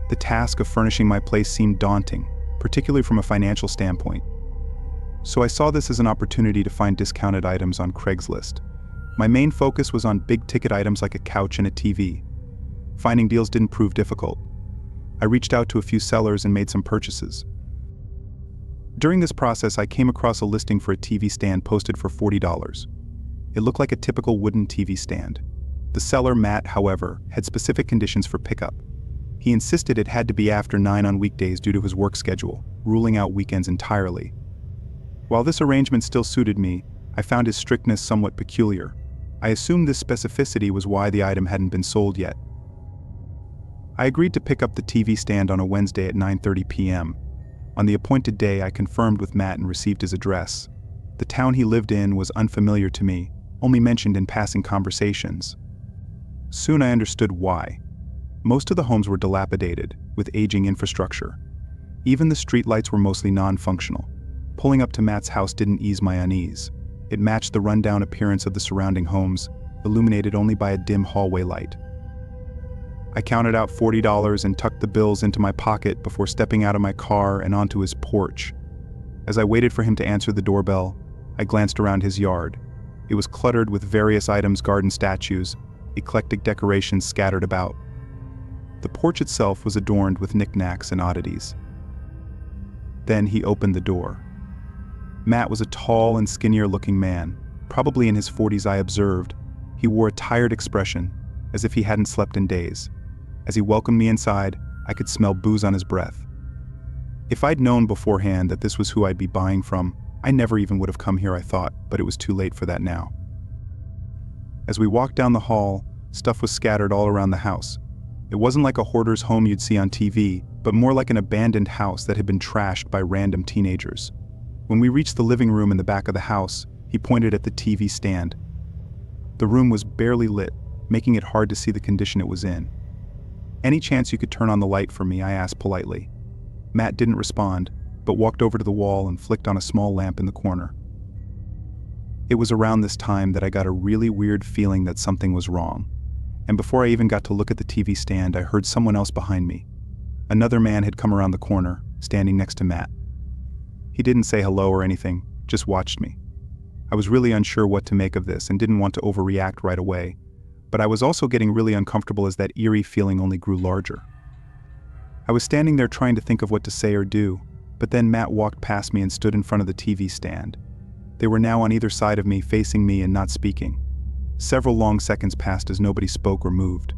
The task of furnishing my place seemed daunting, particularly from a financial standpoint. So I saw this as an opportunity to find discounted items on Craigslist. My main focus was on big-ticket items like a couch and a TV. Finding deals didn't prove difficult. I reached out to a few sellers and made some purchases. During this process, I came across a listing for a TV stand posted for $40. It looked like a typical wooden TV stand. The seller, Matt, however, had specific conditions for pickup. He insisted it had to be after 9 on weekdays due to his work schedule, ruling out weekends entirely. While this arrangement still suited me, I found his strictness somewhat peculiar. I assumed this specificity was why the item hadn't been sold yet. I agreed to pick up the TV stand on a Wednesday at 9:30 p.m. On the appointed day, I confirmed with Matt and received his address. The town he lived in was unfamiliar to me, only mentioned in passing conversations. Soon I understood why. Most of the homes were dilapidated, with aging infrastructure. Even the streetlights were mostly non-functional. Pulling up to Matt's house didn't ease my unease. It matched the rundown appearance of the surrounding homes, illuminated only by a dim hallway light. I counted out $40 and tucked the bills into my pocket before stepping out of my car and onto his porch. As I waited for him to answer the doorbell, I glanced around his yard. It was cluttered with various items, garden statues, eclectic decorations scattered about. The porch itself was adorned with knickknacks and oddities. Then he opened the door. Matt was a tall and skinnier-looking man, probably in his 40s. I observed. He wore a tired expression, as if he hadn't slept in days. As he welcomed me inside, I could smell booze on his breath. If I'd known beforehand that this was who I'd be buying from, I never even would have come here, I thought, but it was too late for that now. As we walked down the hall, stuff was scattered all around the house. It wasn't like a hoarder's home you'd see on TV, but more like an abandoned house that had been trashed by random teenagers. When we reached the living room in the back of the house, he pointed at the TV stand. The room was barely lit, making it hard to see the condition it was in. "Any chance you could turn on the light for me?" I asked politely. Matt didn't respond, but walked over to the wall and flicked on a small lamp in the corner. It was around this time that I got a really weird feeling that something was wrong. And before I even got to look at the TV stand, I heard someone else behind me. Another man had come around the corner, standing next to Matt. He didn't say hello or anything, just watched me. I was really unsure what to make of this and didn't want to overreact right away, but I was also getting really uncomfortable as that eerie feeling only grew larger. I was standing there trying to think of what to say or do, but then Matt walked past me and stood in front of the TV stand. They were now on either side of me, facing me and not speaking. Several long seconds passed as nobody spoke or moved.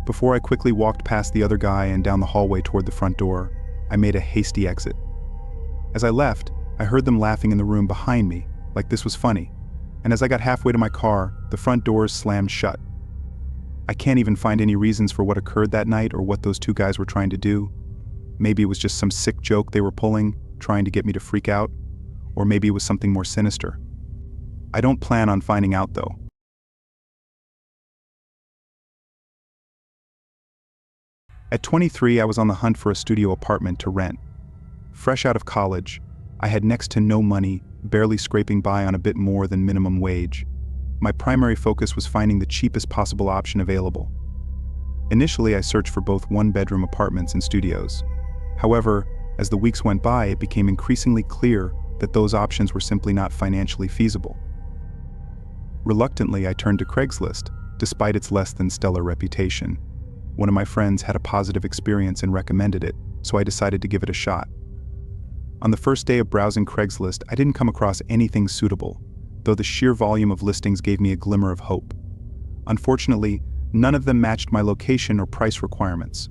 Before I quickly walked past the other guy and down the hallway toward the front door, I made a hasty exit. As I left, I heard them laughing in the room behind me, like this was funny, and as I got halfway to my car, the front doors slammed shut. I can't even find any reasons for what occurred that night or what those two guys were trying to do. Maybe it was just some sick joke they were pulling, trying to get me to freak out, or maybe it was something more sinister. I don't plan on finding out, though. At 23, I was on the hunt for a studio apartment to rent. Fresh out of college, I had next to no money, barely scraping by on a bit more than minimum wage. My primary focus was finding the cheapest possible option available. Initially, I searched for both one-bedroom apartments and studios. However, as the weeks went by, it became increasingly clear that those options were simply not financially feasible. Reluctantly, I turned to Craigslist, despite its less than stellar reputation. One of my friends had a positive experience and recommended it, so I decided to give it a shot. On the first day of browsing Craigslist, I didn't come across anything suitable, though the sheer volume of listings gave me a glimmer of hope. Unfortunately, none of them matched my location or price requirements.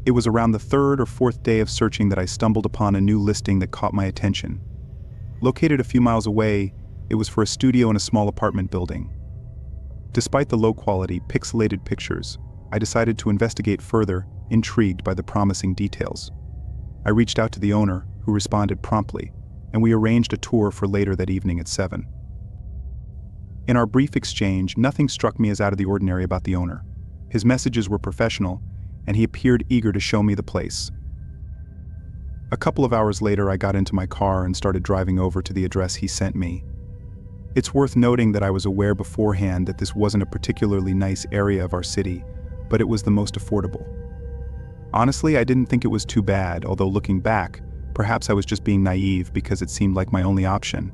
It was around the third or fourth day of searching that I stumbled upon a new listing that caught my attention. Located a few miles away, it was for a studio in a small apartment building. Despite the low-quality, pixelated pictures, I decided to investigate further, intrigued by the promising details. I reached out to the owner, who responded promptly, and we arranged a tour for later that evening at 7. In our brief exchange, nothing struck me as out of the ordinary about the owner. His messages were professional, and he appeared eager to show me the place. A couple of hours later, I got into my car and started driving over to the address he sent me. It's worth noting that I was aware beforehand that this wasn't a particularly nice area of our city, but it was the most affordable. Honestly, I didn't think it was too bad, although looking back, perhaps I was just being naive because it seemed like my only option.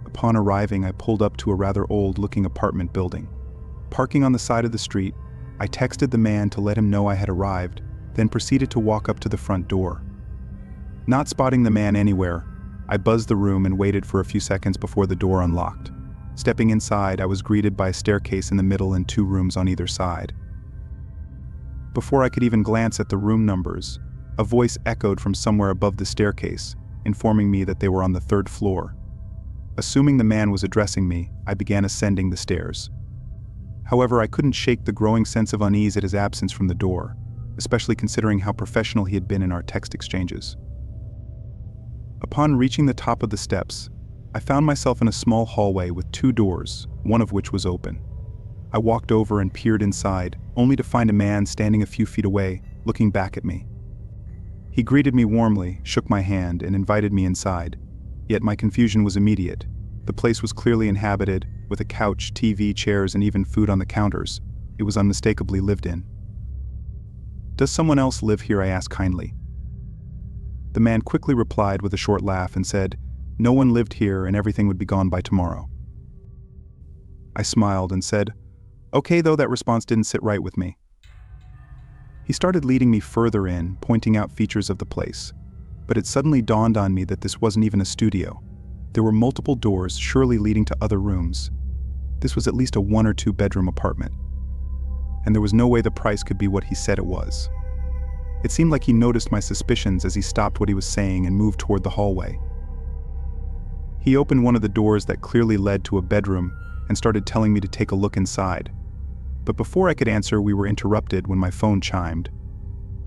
Upon arriving, I pulled up to a rather old-looking apartment building. Parking on the side of the street, I texted the man to let him know I had arrived, then proceeded to walk up to the front door. Not spotting the man anywhere, I buzzed the room and waited for a few seconds before the door unlocked. Stepping inside, I was greeted by a staircase in the middle and 2 rooms on either side. Before I could even glance at the room numbers, a voice echoed from somewhere above the staircase, informing me that they were on the 3rd floor. Assuming the man was addressing me, I began ascending the stairs. However, I couldn't shake the growing sense of unease at his absence from the door, especially considering how professional he had been in our text exchanges. Upon reaching the top of the steps, I found myself in a small hallway with 2 doors, one of which was open. I walked over and peered inside, only to find a man standing a few feet away, looking back at me. He greeted me warmly, shook my hand, and invited me inside. Yet my confusion was immediate. The place was clearly inhabited, with a couch, TV, chairs, and even food on the counters. It was unmistakably lived in. "Does someone else live here?" I asked kindly. The man quickly replied with a short laugh and said, "No one lived here and everything would be gone by tomorrow." I smiled and said, "Okay, though that response didn't sit right with me." He started leading me further in, pointing out features of the place. But it suddenly dawned on me that this wasn't even a studio. There were multiple doors, surely leading to other rooms. This was at least a 1 or 2 bedroom apartment. and there was no way the price could be what he said it was. It seemed like he noticed my suspicions as he stopped what he was saying and moved toward the hallway. He opened one of the doors that clearly led to a bedroom and started telling me to take a look inside. But before I could answer, we were interrupted when my phone chimed.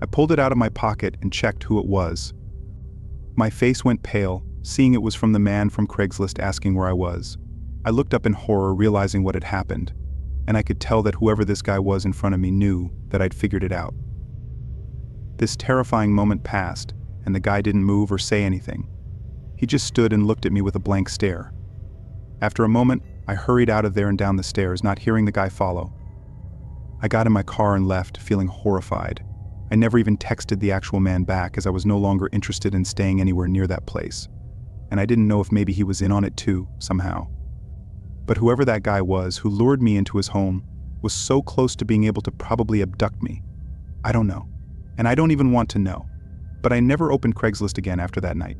I pulled it out of my pocket and checked who it was. My face went pale, seeing it was from the man from Craigslist asking where I was. I looked up in horror, realizing what had happened, and I could tell that whoever this guy was in front of me knew that I'd figured it out. This terrifying moment passed, and the guy didn't move or say anything. He just stood and looked at me with a blank stare. After a moment, I hurried out of there and down the stairs, not hearing the guy follow. I got in my car and left, feeling horrified. I never even texted the actual man back, as I was no longer interested in staying anywhere near that place. And I didn't know if maybe he was in on it too, somehow. But whoever that guy was who lured me into his home was so close to being able to probably abduct me. I don't know. And I don't even want to know. But I never opened Craigslist again after that night.